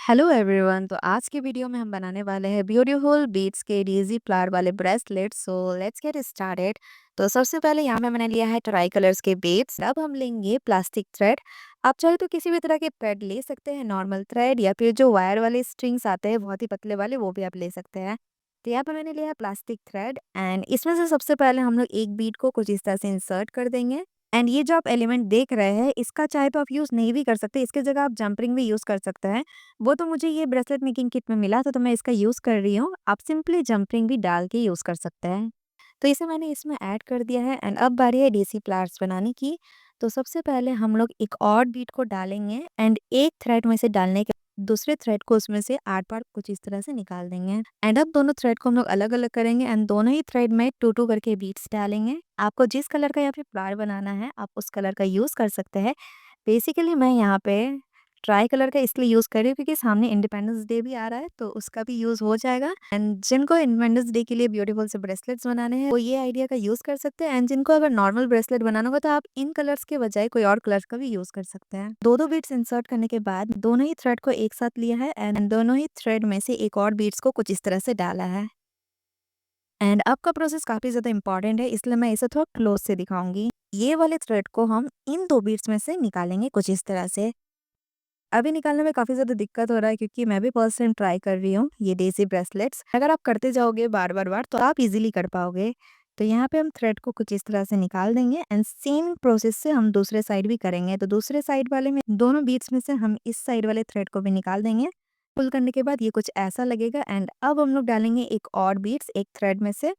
Hello everyone. तो आज की वीडियो में हम बनाने वाले हैं ब्यूटीफुल बीड्स के डेजी फ्लावर वाले bracelet. So let's get started. तो सबसे पहले यहाँ पे मैंने लिया है ट्राई कलर्स के बीड्स। अब हम लेंगे प्लास्टिक थ्रेड। आप चाहे तो किसी भी तरह के थ्रेड ले सकते हैं, नॉर्मल थ्रेड या फिर जो वायर वाले स्ट्रिंग्स आते हैं बहुत ही पतले वाले, वो भी आप ले सकते हैं। तो यहाँ पे मैंने लिया है प्लास्टिक थ्रेड एंड इसमें से सबसे पहले हम लोग एक बीड को कुछ इस तरह से इंसर्ट कर देंगे। एंड ये जो आप एलिमेंट देख रहे हैं, इसका चाहे तो आप यूज़ नहीं भी कर सकते, इसकी जगह आप जंप रिंग भी यूज़ कर सकते हैं। वो तो मुझे ये ब्रेसलेट मेकिंग किट में मिला था, तो मैं इसका यूज़ कर रही हूँ। आप सिंपली जंप रिंग भी डाल के यूज़ कर सकते हैं। तो इसे मैंने इसमें ऐड कर दिया है एंड अब बारी है डेसी फ्लावर्स बनाने की। तो सबसे पहले हम लोग एक और बीट को डालेंगे एंड एक थ्रेड में से डालने के दूसरे थ्रेड को उसमें से आर पार कुछ इस तरह से निकाल देंगे। एंड अब दोनों थ्रेड को हम लोग अलग अलग करेंगे एंड दोनों ही थ्रेड में टू टू करके बीट्स डालेंगे। आपको जिस कलर का या फिर फ्लावर बनाना है, आप उस कलर का यूज़ कर सकते हैं। बेसिकली मैं यहाँ पे ट्राई कलर का इसलिए यूज़ कर रही हूँ क्योंकि सामने इंडिपेंडेंस डे भी आ रहा है, तो उसका भी यूज़ हो जाएगा। एंड जिनको इंडिपेंडेंस डे के लिए ब्यूटीफुल से ब्रेसलेट्स बनाने हैं, वो ये आइडिया का यूज़ कर सकते हैं। एंड जिनको अगर नॉर्मल ब्रेसलेट बनाना होगा, तो आप इन कलर्स के बजाय कोई और कलर्स का भी यूज़ कर सकते हैं। दो दो बीट्स इंसर्ट करने के बाद दोनों ही थ्रेड को एक साथ लिया है एंड दोनों ही थ्रेड में से एक और बीट्स को कुछ इस तरह से डाला है। एंड आपका प्रोसेस काफ़ी ज़्यादा इंपॉर्टेंट है, इसलिए मैं इसे थोड़ा क्लोज से दिखाऊंगी। ये वाले थ्रेड को हम इन दो बीट्स में से निकालेंगे कुछ इस तरह से। अभी निकालने में काफ़ी ज़्यादा दिक्कत हो रहा है क्योंकि मैं भी फर्स्ट टाइम ट्राई कर रही हूँ ये डेज़ी ब्रेसलेट्स। अगर आप करते जाओगे बार तो आप इजीली कर पाओगे। तो यहाँ पे हम थ्रेड को कुछ इस तरह से निकाल देंगे एंड सेम प्रोसेस से हम दूसरे साइड भी करेंगे। तो दूसरे साइड वाले में दोनों बीट्स में से हम इस साइड वाले थ्रेड को भी निकाल देंगे। पुल करने के बाद ये कुछ ऐसा लगेगा एंड अब हम लोग डालेंगे एक और बीट्स एक थ्रेड में से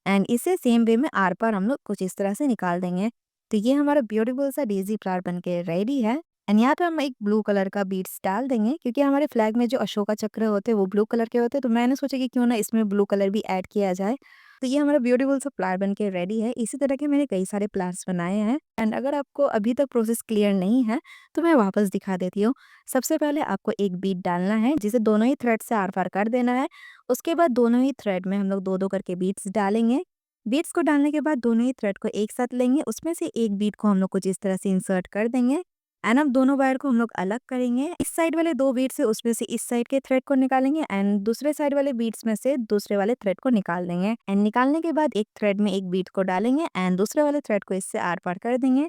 एंड इसे सेम वे में आर पार हम लोग कुछ इस तरह से निकाल देंगे। तो ये हमारा ब्यूटीफुल सा डेज़ी फ्लावर बन के रेडी है। एंड यहाँ पे हम एक ब्लू कलर का बीड्स डाल देंगे क्योंकि हमारे फ्लैग में जो अशोका चक्र होते हैं वो ब्लू कलर के होते हैं, तो मैंने सोचा कि क्यों ना इसमें ब्लू कलर भी ऐड किया जाए। तो ये हमारा ब्यूटीफुल सा फ्लावर बन के रेडी है। इसी तरह के मैंने कई सारे फ्लावर्स बनाए हैं एंड अगर आपको अभी तक प्रोसेस क्लियर नहीं है, तो मैं वापस दिखा देती हूँ। सबसे पहले आपको एक बीड डालना है जिसे दोनों ही थ्रेड से आर पार कर देना है। उसके बाद दोनों ही थ्रेड में हम लोग दो दो करके बीड्स डालेंगे। बीड्स को डालने के बाद दोनों ही थ्रेड को एक साथ लेंगे, उसमें से एक बीड को हम लोग कुछ इस तरह से इंसर्ट कर देंगे एंड अब दोनों वायर को हम लोग अलग करेंगे। इस साइड वाले दो बीड से उसमें से इस साइड के थ्रेड को निकालेंगे एंड दूसरे साइड वाले बीड्स में से दूसरे वाले थ्रेड को निकाल देंगे। एंड निकालने के बाद एक थ्रेड में एक बीड को डालेंगे एंड दूसरे वाले थ्रेड को इससे आर पार कर देंगे।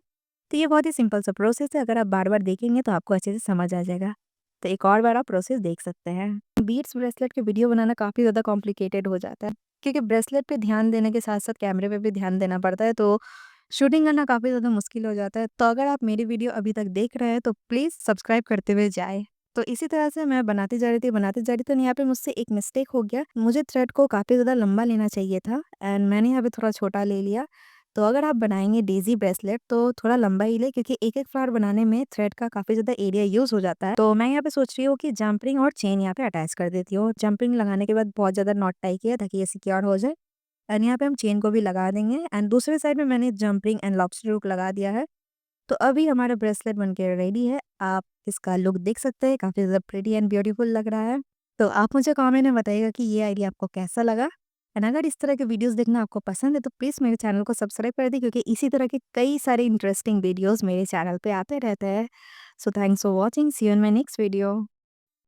तो ये बहुत ही सिंपल सा प्रोसेस है, अगर आप बार बार देखेंगे तो आपको अच्छे से समझ आ जाएगा। तो एक और बार आप प्रोसेस देख सकते हैं। बीड्स ब्रेसलेट के वीडियो बनाना काफ़ी ज़्यादा कॉम्प्लिकेटेड हो जाता है क्योंकि ब्रेसलेट पे ध्यान देने के साथ-साथ कैमरे पे भी ध्यान देना पड़ता है, तो शूटिंग करना काफ़ी ज़्यादा मुश्किल हो जाता है। तो अगर आप मेरी वीडियो अभी तक देख रहे हैं, तो प्लीज़ सब्सक्राइब करते हुए जाएँ। तो इसी तरह से मैं बनाती जा रही थी, यहाँ पे मुझसे एक मिस्टेक हो गया। मुझे थ्रेड को काफ़ी ज़्यादा लंबा लेना चाहिए था एंड मैंने यहाँ पे थोड़ा छोटा ले लिया। तो अगर आप बनाएँगे डेज़ी ब्रेसलेट तो थोड़ा लंबा ही लें क्योंकि एक-एक फ्लावर बनाने में थ्रेड का काफ़ी ज़्यादा एरिया यूज़ हो जाता है। तो मैं यहाँ पे सोच रही हूँ कि जंप रिंग और चेन यहाँ पे अटैच कर देती हूँ। जंप रिंग लगाने के बाद बहुत ज़्यादा नॉट टाई किया ताकि ये सिक्योर हो जाए एंड यहाँ पे हम चेन को भी लगा देंगे एंड दूसरे साइड में मैंने jump ring and lobster hook लगा दिया है। तो अभी हमारा ब्रेसलेट बन के रेडी है। आप इसका लुक देख सकते हैं, काफ़ी ज़्यादा प्रिटी एंड ब्यूटीफुल लग रहा है। तो आप मुझे कमेंट में बताइएगा कि ये आइडिया आपको कैसा लगा। एंड अगर इस तरह के वीडियोस देखना आपको पसंद है, तो प्लीज़ मेरे चैनल को सब्सक्राइब कर दें क्योंकि इसी तरह के कई सारे इंटरेस्टिंग वीडियोस मेरे चैनल पे आते रहते हैं। So thanks for watching, see you in my next video.